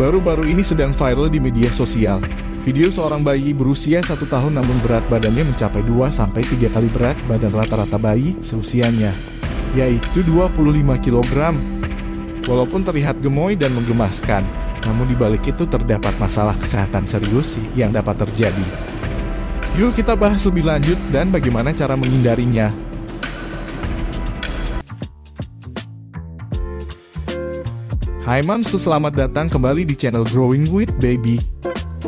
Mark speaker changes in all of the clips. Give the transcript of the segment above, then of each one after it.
Speaker 1: Baru-baru ini sedang viral di media sosial. Video seorang bayi berusia 1 tahun namun berat badannya mencapai 2-3 kali berat badan rata-rata bayi seusianya, yaitu 25 kg. Walaupun terlihat gemoy dan menggemaskan, namun di balik itu terdapat masalah kesehatan serius yang dapat terjadi. Yuk kita bahas lebih lanjut dan bagaimana cara menghindarinya. Hai Mams, selamat datang kembali di channel Growing with Baby.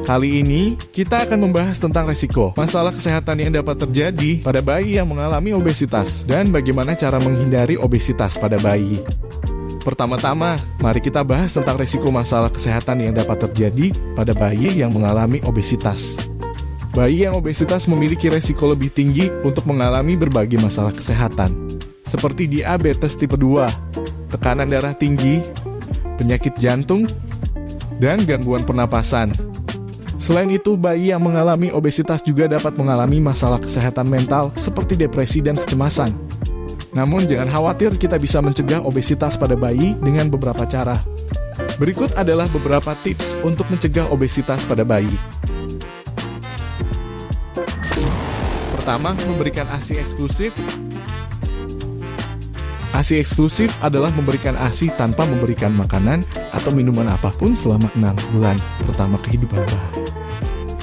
Speaker 1: Kali ini, kita akan membahas tentang resiko masalah kesehatan yang dapat terjadi pada bayi yang mengalami obesitas dan bagaimana cara menghindari obesitas pada bayi. Pertama-tama, mari kita bahas tentang resiko masalah kesehatan yang dapat terjadi pada bayi yang mengalami obesitas. Bayi yang obesitas memiliki resiko lebih tinggi untuk mengalami berbagai masalah kesehatan, seperti diabetes tipe 2, tekanan darah tinggi, penyakit jantung, dan gangguan pernapasan. Selain itu, bayi yang mengalami obesitas juga dapat mengalami masalah kesehatan mental seperti depresi dan kecemasan. Namun jangan khawatir, kita bisa mencegah obesitas pada bayi dengan beberapa cara. Berikut adalah beberapa tips untuk mencegah obesitas pada bayi. Pertama, memberikan ASI eksklusif. ASI eksklusif adalah memberikan ASI tanpa memberikan makanan atau minuman apapun selama 6 bulan pertama kehidupan bayi.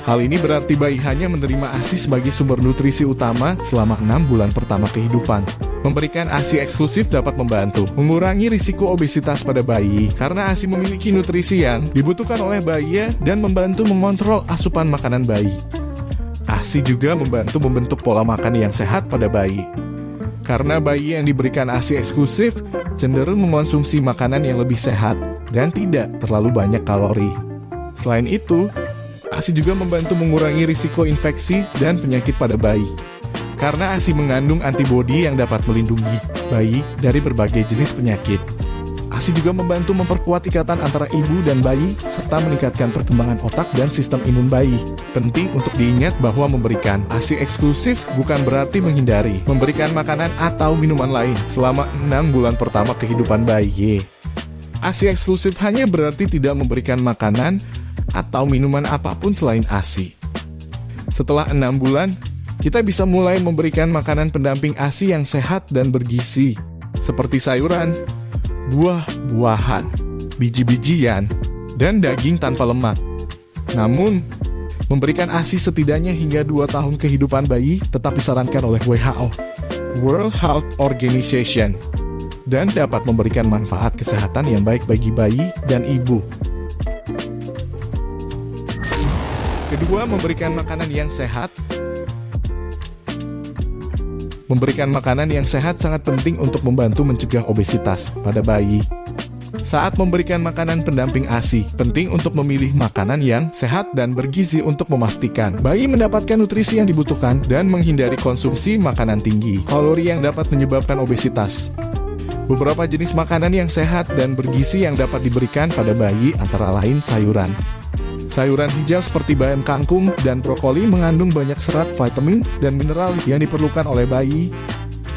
Speaker 1: Hal ini berarti bayi hanya menerima ASI sebagai sumber nutrisi utama selama 6 bulan pertama kehidupan. Memberikan ASI eksklusif dapat membantu mengurangi risiko obesitas pada bayi karena ASI memiliki nutrisi yang dibutuhkan oleh bayi dan membantu mengontrol asupan makanan bayi. ASI juga membantu membentuk pola makan yang sehat pada bayi. Karena bayi yang diberikan ASI eksklusif cenderung mengonsumsi makanan yang lebih sehat dan tidak terlalu banyak kalori. Selain itu, ASI juga membantu mengurangi risiko infeksi dan penyakit pada bayi. Karena ASI mengandung antibodi yang dapat melindungi bayi dari berbagai jenis penyakit. ASI juga membantu memperkuat ikatan antara ibu dan bayi serta meningkatkan perkembangan otak dan sistem imun bayi. Penting untuk diingat bahwa memberikan ASI eksklusif bukan berarti menghindari memberikan makanan atau minuman lain selama 6 bulan pertama kehidupan bayi. ASI eksklusif hanya berarti tidak memberikan makanan atau minuman apapun selain ASI. Setelah 6 bulan, kita bisa mulai memberikan makanan pendamping ASI yang sehat dan bergizi, seperti sayuran, buah-buahan, biji-bijian, dan daging tanpa lemak. Namun, memberikan ASI setidaknya hingga 2 tahun kehidupan bayi tetap disarankan oleh WHO, World Health Organization, dan dapat memberikan manfaat kesehatan yang baik bagi bayi dan ibu. Kedua, memberikan makanan yang sehat. Memberikan makanan yang sehat sangat penting untuk membantu mencegah obesitas pada bayi. Saat memberikan makanan pendamping ASI, penting untuk memilih makanan yang sehat dan bergizi untuk memastikan bayi mendapatkan nutrisi yang dibutuhkan dan menghindari konsumsi makanan tinggi kalori yang dapat menyebabkan obesitas. Beberapa jenis makanan yang sehat dan bergizi yang dapat diberikan pada bayi antara lain sayuran. Sayuran hijau seperti bayam kangkung dan brokoli mengandung banyak serat, vitamin, dan mineral yang diperlukan oleh bayi.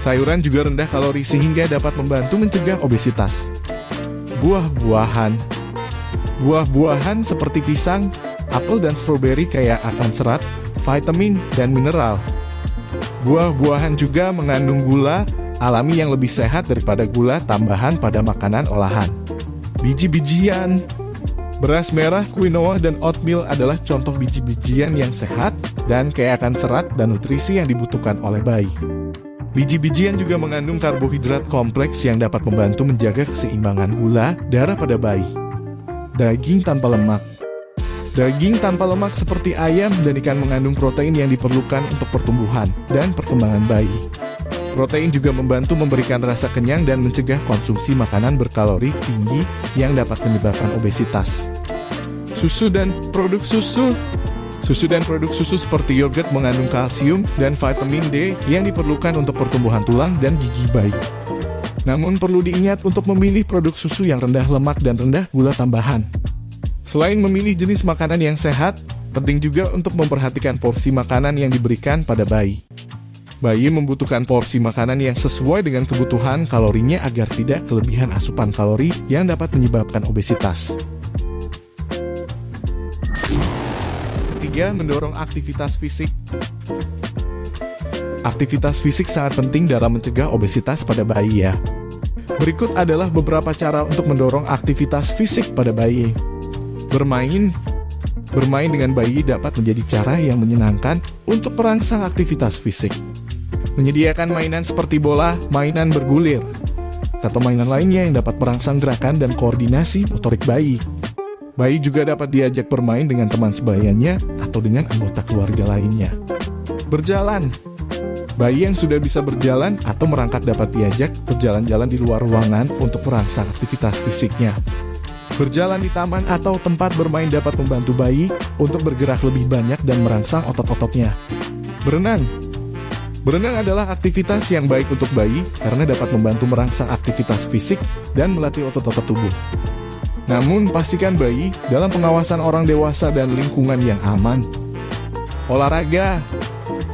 Speaker 1: Sayuran juga rendah kalori sehingga dapat membantu mencegah obesitas. Buah-buahan. Buah-buahan seperti pisang, apel, dan stroberi kaya akan serat, vitamin, dan mineral. Buah-buahan juga mengandung gula alami yang lebih sehat daripada gula tambahan pada makanan olahan. Biji-bijian. Beras merah, quinoa, dan oatmeal adalah contoh biji-bijian yang sehat dan kaya akan serat dan nutrisi yang dibutuhkan oleh bayi. Biji-bijian juga mengandung karbohidrat kompleks yang dapat membantu menjaga keseimbangan gula darah pada bayi. Daging tanpa lemak. Daging tanpa lemak seperti ayam dan ikan mengandung protein yang diperlukan untuk pertumbuhan dan perkembangan bayi. Protein juga membantu memberikan rasa kenyang dan mencegah konsumsi makanan berkalori tinggi yang dapat menyebabkan obesitas. Susu dan produk susu. Susu dan produk susu seperti yogurt mengandung kalsium dan vitamin D yang diperlukan untuk pertumbuhan tulang dan gigi bayi. Namun perlu diingat untuk memilih produk susu yang rendah lemak dan rendah gula tambahan. Selain memilih jenis makanan yang sehat, penting juga untuk memperhatikan porsi makanan yang diberikan pada bayi. Bayi membutuhkan porsi makanan yang sesuai dengan kebutuhan kalorinya agar tidak kelebihan asupan kalori yang dapat menyebabkan obesitas. Olahraga mendorong aktivitas fisik. Aktivitas fisik sangat penting dalam mencegah obesitas pada bayi ya. Berikut adalah beberapa cara untuk mendorong aktivitas fisik pada bayi. Bermain dengan bayi dapat menjadi cara yang menyenangkan untuk merangsang aktivitas fisik. Menyediakan mainan seperti bola, mainan bergulir, atau mainan lainnya yang dapat merangsang gerakan dan koordinasi motorik bayi. Bayi juga dapat diajak bermain dengan teman sebayanya atau dengan anggota keluarga lainnya. Berjalan. Bayi yang sudah bisa berjalan atau merangkak dapat diajak berjalan-jalan di luar ruangan untuk merangsang aktivitas fisiknya. Berjalan di taman atau tempat bermain dapat membantu bayi untuk bergerak lebih banyak dan merangsang otot-ototnya. Berenang. Berenang adalah aktivitas yang baik untuk bayi karena dapat membantu merangsang aktivitas fisik dan melatih otot-otot tubuh. Namun, pastikan bayi dalam pengawasan orang dewasa dan lingkungan yang aman. Olahraga.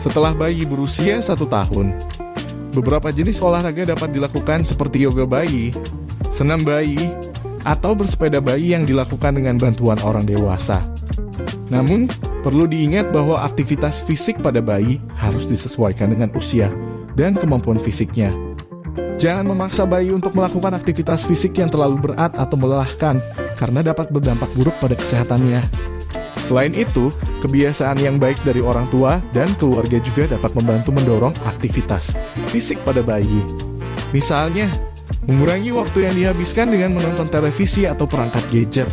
Speaker 1: Setelah bayi berusia 1 tahun, beberapa jenis olahraga dapat dilakukan seperti yoga bayi, senam bayi, atau bersepeda bayi yang dilakukan dengan bantuan orang dewasa. Namun, perlu diingat bahwa aktivitas fisik pada bayi harus disesuaikan dengan usia dan kemampuan fisiknya. Jangan memaksa bayi untuk melakukan aktivitas fisik yang terlalu berat atau melelahkan, karena dapat berdampak buruk pada kesehatannya. Selain itu, kebiasaan yang baik dari orang tua dan keluarga juga dapat membantu mendorong aktivitas fisik pada bayi. Misalnya, mengurangi waktu yang dihabiskan dengan menonton televisi atau perangkat gadget,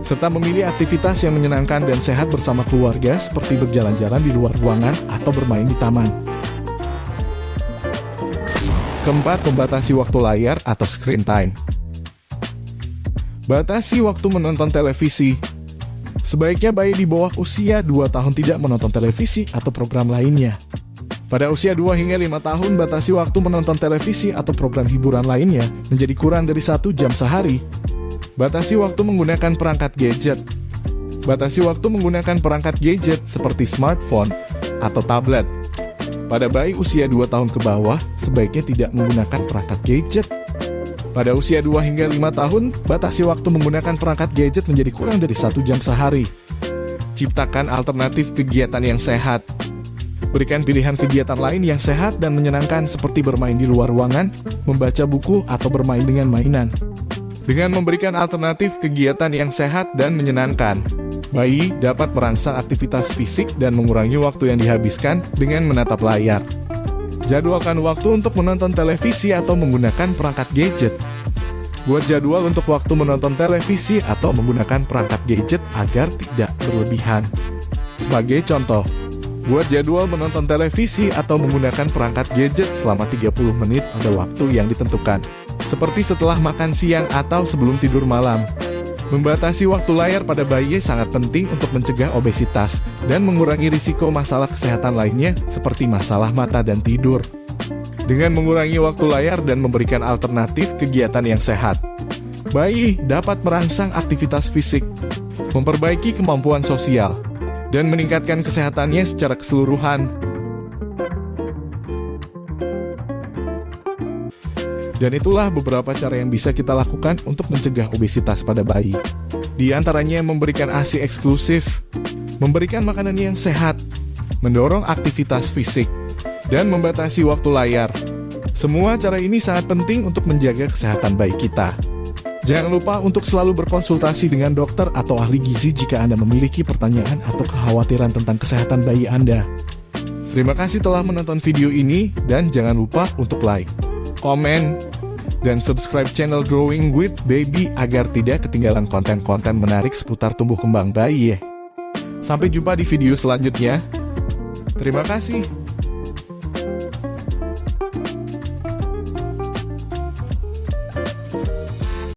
Speaker 1: serta memilih aktivitas yang menyenangkan dan sehat bersama keluarga seperti berjalan-jalan di luar ruangan atau bermain di taman. Keempat, membatasi waktu layar atau screen time. Batasi waktu menonton televisi. Sebaiknya bayi di bawah usia 2 tahun tidak menonton televisi atau program lainnya. Pada usia 2 hingga 5 tahun, batasi waktu menonton televisi atau program hiburan lainnya menjadi kurang dari 1 jam sehari. Batasi waktu menggunakan perangkat gadget. Batasi waktu menggunakan perangkat gadget seperti smartphone atau tablet. Pada bayi usia 2 tahun ke bawah, sebaiknya tidak menggunakan perangkat gadget. Pada usia 2 hingga 5 tahun, batasi waktu menggunakan perangkat gadget menjadi kurang dari 1 jam sehari. Ciptakan alternatif kegiatan yang sehat. Berikan pilihan kegiatan lain yang sehat dan menyenangkan seperti bermain di luar ruangan, membaca buku, atau bermain dengan mainan. Dengan memberikan alternatif kegiatan yang sehat dan menyenangkan, bayi dapat merangsang aktivitas fisik dan mengurangi waktu yang dihabiskan dengan menatap layar. Jadwalkan waktu untuk menonton televisi atau menggunakan perangkat gadget. Buat jadwal untuk waktu menonton televisi atau menggunakan perangkat gadget agar tidak berlebihan. Sebagai contoh, buat jadwal menonton televisi atau menggunakan perangkat gadget selama 30 menit pada waktu yang ditentukan, seperti setelah makan siang atau sebelum tidur malam. Membatasi waktu layar pada bayi sangat penting untuk mencegah obesitas dan mengurangi risiko masalah kesehatan lainnya seperti masalah mata dan tidur. Dengan mengurangi waktu layar dan memberikan alternatif kegiatan yang sehat, bayi dapat merangsang aktivitas fisik, memperbaiki kemampuan sosial, dan meningkatkan kesehatannya secara keseluruhan. Dan itulah beberapa cara yang bisa kita lakukan untuk mencegah obesitas pada bayi. Di antaranya memberikan ASI eksklusif, memberikan makanan yang sehat, mendorong aktivitas fisik, dan membatasi waktu layar. Semua cara ini sangat penting untuk menjaga kesehatan bayi kita. Jangan lupa untuk selalu berkonsultasi dengan dokter atau ahli gizi jika Anda memiliki pertanyaan atau kekhawatiran tentang kesehatan bayi Anda. Terima kasih telah menonton video ini, dan jangan lupa untuk like, komen, dan subscribe channel Growing with Baby agar tidak ketinggalan konten-konten menarik seputar tumbuh kembang bayi ya. Sampai jumpa di video selanjutnya. Terima kasih.